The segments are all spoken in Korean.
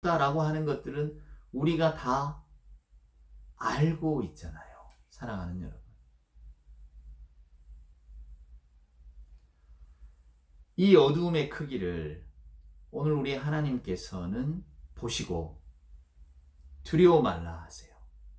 라고 하는 것들은 우리가 다 알고 있잖아요. 사랑하는 여러분. 이 어두움의 크기를 오늘 우리 하나님께서는 보시고 두려워 말라 하세요.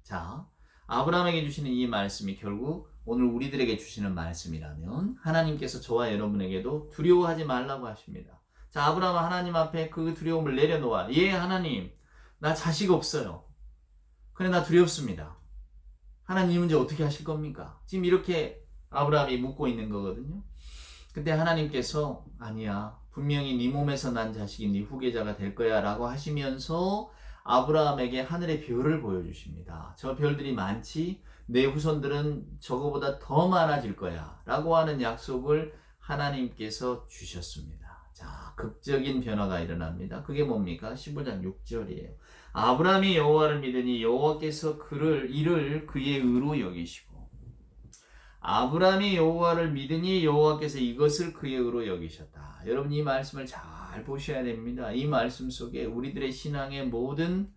자, 아브라함에게 주시는 이 말씀이 결국 오늘 우리들에게 주시는 말씀이라면 하나님께서 저와 여러분에게도 두려워하지 말라고 하십니다. 자, 아브라함은 하나님 앞에 그 두려움을 내려놓아. 예, 하나님, 나 자식 없어요. 그래, 나 두렵습니다. 하나님 이 문제 어떻게 하실 겁니까? 지금 이렇게 아브라함이 묻고 있는 거거든요. 근데 하나님께서 아니야, 분명히 네 몸에서 난 자식이 네 후계자가 될 거야 라고 하시면서 아브라함에게 하늘의 별을 보여주십니다. 저 별들이 많지, 내 후손들은 저거보다 더 많아질 거야 라고 하는 약속을 하나님께서 주셨습니다. 자, 극적인 변화가 일어납니다. 그게 뭡니까? 15장 6절이에요. 아브라함이 여호와를 믿으니 여호와께서 이를 그의 의로 여기시고, 아브라함이 여호와를 믿으니 여호와께서 이것을 그의 의로 여기셨다. 여러분, 이 말씀을 잘 보셔야 됩니다. 이 말씀 속에 우리들의 신앙의 모든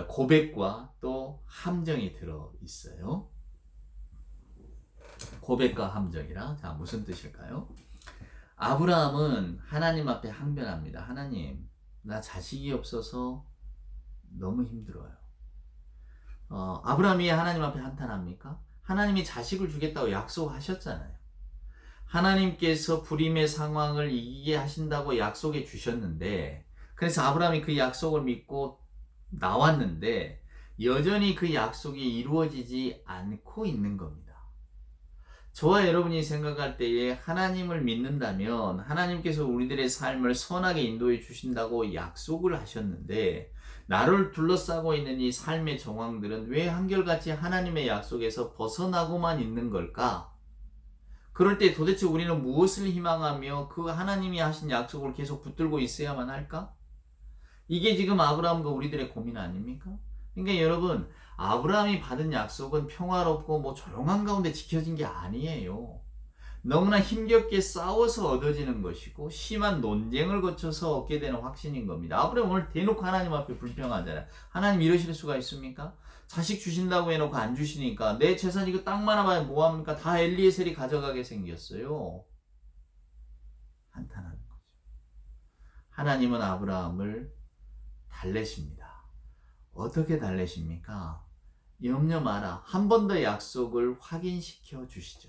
고백과 또 함정이 들어 있어요. 고백과 함정이라, 자, 무슨 뜻일까요? 아브라함은 하나님 앞에 항변합니다. 하나님, 나 자식이 없어서 너무 힘들어요. 아브라함이 하나님 앞에 한탄합니까? 하나님이 자식을 주겠다고 약속하셨잖아요. 하나님께서 불임의 상황을 이기게 하신다고 약속해 주셨는데, 그래서 아브라함이 그 약속을 믿고 나왔는데 여전히 그 약속이 이루어지지 않고 있는 겁니다. 저와 여러분이 생각할 때에 하나님을 믿는다면 하나님께서 우리들의 삶을 선하게 인도해 주신다고 약속을 하셨는데, 나를 둘러싸고 있는 이 삶의 정황들은 왜 한결같이 하나님의 약속에서 벗어나고만 있는 걸까? 그럴 때 도대체 우리는 무엇을 희망하며 그 하나님이 하신 약속을 계속 붙들고 있어야만 할까? 이게 지금 아브라함과 우리들의 고민 아닙니까? 그러니까 여러분, 아브라함이 받은 약속은 평화롭고 조용한 가운데 지켜진 게 아니에요. 너무나 힘겹게 싸워서 얻어지는 것이고 심한 논쟁을 거쳐서 얻게 되는 확신인 겁니다. 아브라함 오늘 대놓고 하나님 앞에 불평하잖아요. 하나님 이러실 수가 있습니까? 자식 주신다고 해놓고 안 주시니까 내 재산 이거 딱 많아봐야 뭐합니까? 다 엘리에셀이 가져가게 생겼어요. 한탄하는 거죠. 하나님은 아브라함을 달래십니다. 어떻게 달래십니까? 염려 마라. 한 번 더 약속을 확인시켜 주시죠.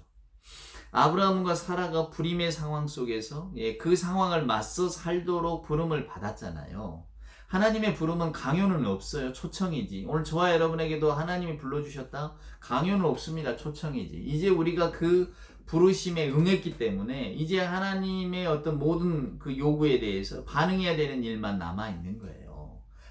아브라함과 사라가 불임의 상황 속에서 그 상황을 맞서 살도록 부름을 받았잖아요. 하나님의 부름은 강요는 없어요. 초청이지. 오늘 저와 여러분에게도 하나님이 불러주셨다? 강요는 없습니다. 초청이지. 이제 우리가 그 부르심에 응했기 때문에 이제 하나님의 어떤 모든 그 요구에 대해서 반응해야 되는 일만 남아있는 거예요.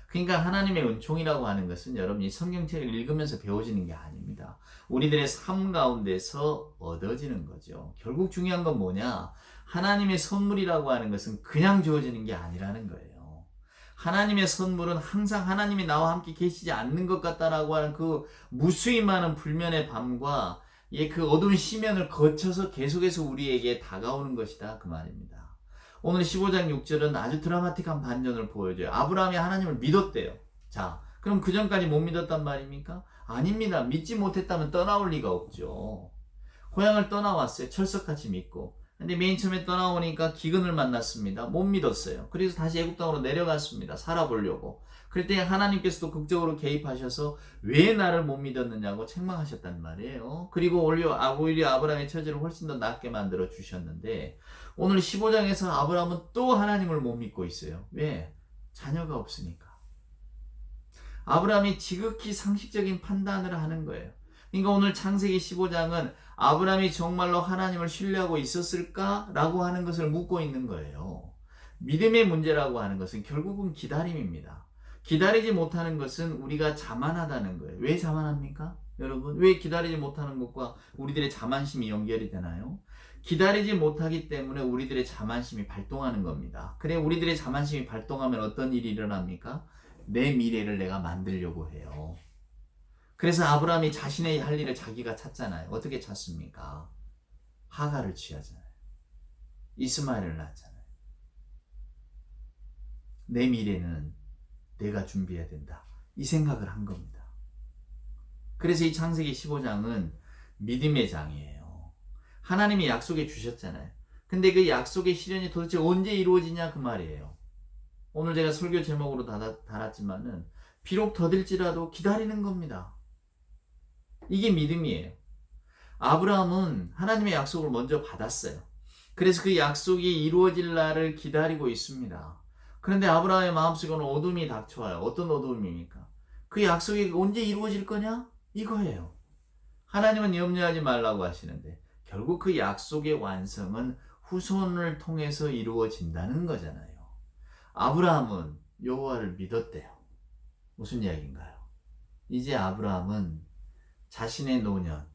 그러니까 하나님의 은총이라고 하는 것은 여러분이 성경책을 읽으면서 배워지는 게 아닙니다. 우리들의 삶 가운데서 얻어지는 거죠. 결국 중요한 건 뭐냐? 하나님의 선물이라고 하는 것은 그냥 주어지는 게 아니라는 거예요. 하나님의 선물은 항상 하나님이 나와 함께 계시지 않는 것 같다라고 하는 그 무수히 많은 불면의 밤과 그 어두운 시면을 거쳐서 계속해서 우리에게 다가오는 것이다, 그 말입니다. 오늘 15장 6절은 아주 드라마틱한 반전을 보여줘요. 아브라함이 하나님을 믿었대요. 자, 그럼 그 전까지 못 믿었단 말입니까? 아닙니다. 믿지 못했다면 떠나올 리가 없죠. 고향을 떠나왔어요. 철석같이 믿고. 근데 맨 처음에 떠나오니까 기근을 만났습니다. 못 믿었어요. 그래서 다시 애굽 땅으로 내려갔습니다. 살아보려고. 그럴 때 하나님께서도 극적으로 개입하셔서 왜 나를 못 믿었느냐고 책망하셨단 말이에요. 그리고 오히려 아브라함의 처지를 훨씬 더 낫게 만들어 주셨는데, 오늘 15장에서 아브라함은 또 하나님을 못 믿고 있어요. 왜? 자녀가 없으니까. 아브라함이 지극히 상식적인 판단을 하는 거예요. 그러니까 오늘 창세기 15장은 아브라함이 정말로 하나님을 신뢰하고 있었을까라고 하는 것을 묻고 있는 거예요. 믿음의 문제라고 하는 것은 결국은 기다림입니다. 기다리지 못하는 것은 우리가 자만하다는 거예요. 왜 자만합니까? 여러분, 왜 기다리지 못하는 것과 우리들의 자만심이 연결이 되나요? 기다리지 못하기 때문에 우리들의 자만심이 발동하는 겁니다. 그래, 우리들의 자만심이 발동하면 어떤 일이 일어납니까? 내 미래를 내가 만들려고 해요. 그래서 아브라함이 자신의 할 일을 자기가 찾잖아요. 어떻게 찾습니까? 하가를 취하잖아요. 이스마엘을 낳잖아요. 내 미래는 내가 준비해야 된다. 이 생각을 한 겁니다. 그래서 이 창세기 15장은 믿음의 장이에요. 하나님이 약속해 주셨잖아요. 근데 그 약속의 실현이 도대체 언제 이루어지냐 그 말이에요. 오늘 제가 설교 제목으로 달았지만은 비록 더딜지라도 기다리는 겁니다. 이게 믿음이에요. 아브라함은 하나님의 약속을 먼저 받았어요. 그래서 그 약속이 이루어질 날을 기다리고 있습니다. 그런데 아브라함의 마음속에는 어둠이 닥쳐와요. 어떤 어둠입니까? 그 약속이 언제 이루어질 거냐? 이거예요. 하나님은 염려하지 말라고 하시는데 결국 그 약속의 완성은 후손을 통해서 이루어진다는 거잖아요. 아브라함은 여호와를 믿었대요. 무슨 이야기인가요? 이제 아브라함은 자신의 노년,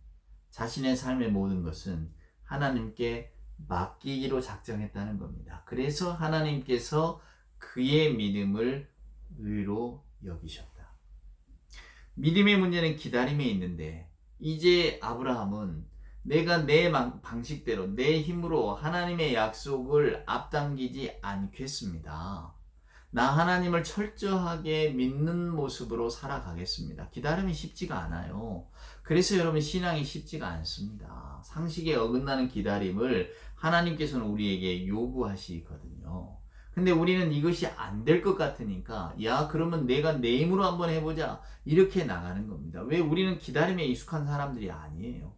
자신의 삶의 모든 것은 하나님께 맡기기로 작정했다는 겁니다. 그래서 하나님께서 그의 믿음을 의로 여기셨다. 믿음의 문제는 기다림에 있는데 이제 아브라함은 내가 내 방식대로 내 힘으로 하나님의 약속을 앞당기지 않겠습니다. 나 하나님을 철저하게 믿는 모습으로 살아가겠습니다. 기다림이 쉽지가 않아요. 그래서 여러분 신앙이 쉽지가 않습니다. 상식에 어긋나는 기다림을 하나님께서는 우리에게 요구하시거든요. 근데 우리는 이것이 안 될 것 같으니까 야 그러면 내가 내 힘으로 한번 해보자 이렇게 나가는 겁니다. 왜? 우리는 기다림에 익숙한 사람들이 아니에요.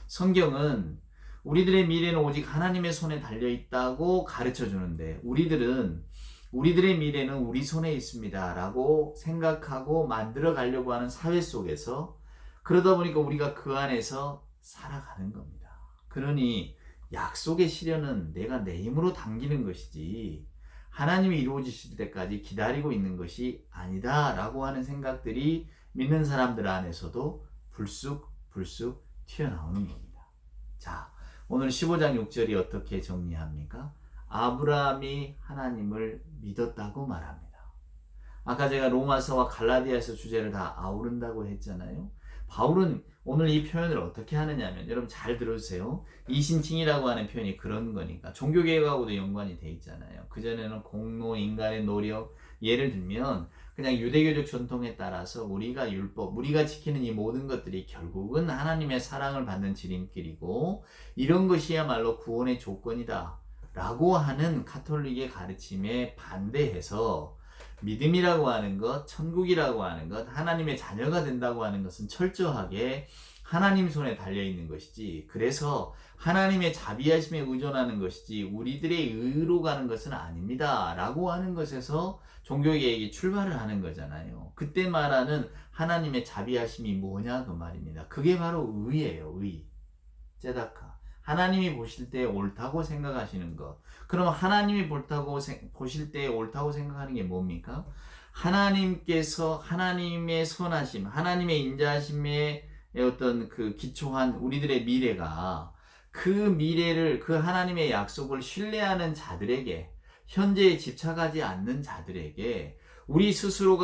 성경은 우리들의 미래는 오직 하나님의 손에 달려있다고 가르쳐 주는데 우리들의 미래는 우리 손에 있습니다 라고 생각하고 만들어 가려고 하는 사회 속에서 그러다 보니까 우리가 그 안에서 살아가는 겁니다. 그러니 약속의 실현은 내가 내 힘으로 당기는 것이지 하나님이 이루어지실 때까지 기다리고 있는 것이 아니다 라고 하는 생각들이 믿는 사람들 안에서도 불쑥 튀어나오는 겁니다. 자, 오늘 15장 6절이 어떻게 정리합니까? 아브라함이 하나님을 믿었다고 말합니다. 아까 제가 로마서와 갈라디아서 주제를 다 아우른다고 했잖아요. 바울은 오늘 이 표현을 어떻게 하느냐면 여러분 잘 들어주세요. 이신칭이라고 하는 표현이 그런 거니까 종교개혁하고도 연관이 돼 있잖아요. 그전에는 공로, 인간의 노력, 예를 들면 그냥 유대교적 전통에 따라서 우리가 율법, 우리가 지키는 이 모든 것들이 결국은 하나님의 사랑을 받는 지름길이고 이런 것이야말로 구원의 조건이다 라고 하는 가톨릭의 가르침에 반대해서 믿음이라고 하는 것, 천국이라고 하는 것, 하나님의 자녀가 된다고 하는 것은 철저하게 하나님 손에 달려있는 것이지 그래서 하나님의 자비하심에 의존하는 것이지 우리들의 의로 가는 것은 아닙니다 라고 하는 것에서 종교개혁이 출발을 하는 거잖아요. 그때 말하는 하나님의 자비하심이 뭐냐 그 말입니다. 그게 바로 의예요. 의, 제다카. 하나님이 보실 때 옳다고 생각하시는 것. 그럼 하나님이 보실 때 옳다고 생각하는 게 뭡니까? 하나님께서 하나님의 선하심, 하나님의 인자하심에 어떤 그 기초한 우리들의 미래가 그 미래를 그 하나님의 약속을 신뢰하는 자들에게 현재에 집착하지 않는 자들에게 우리 스스로가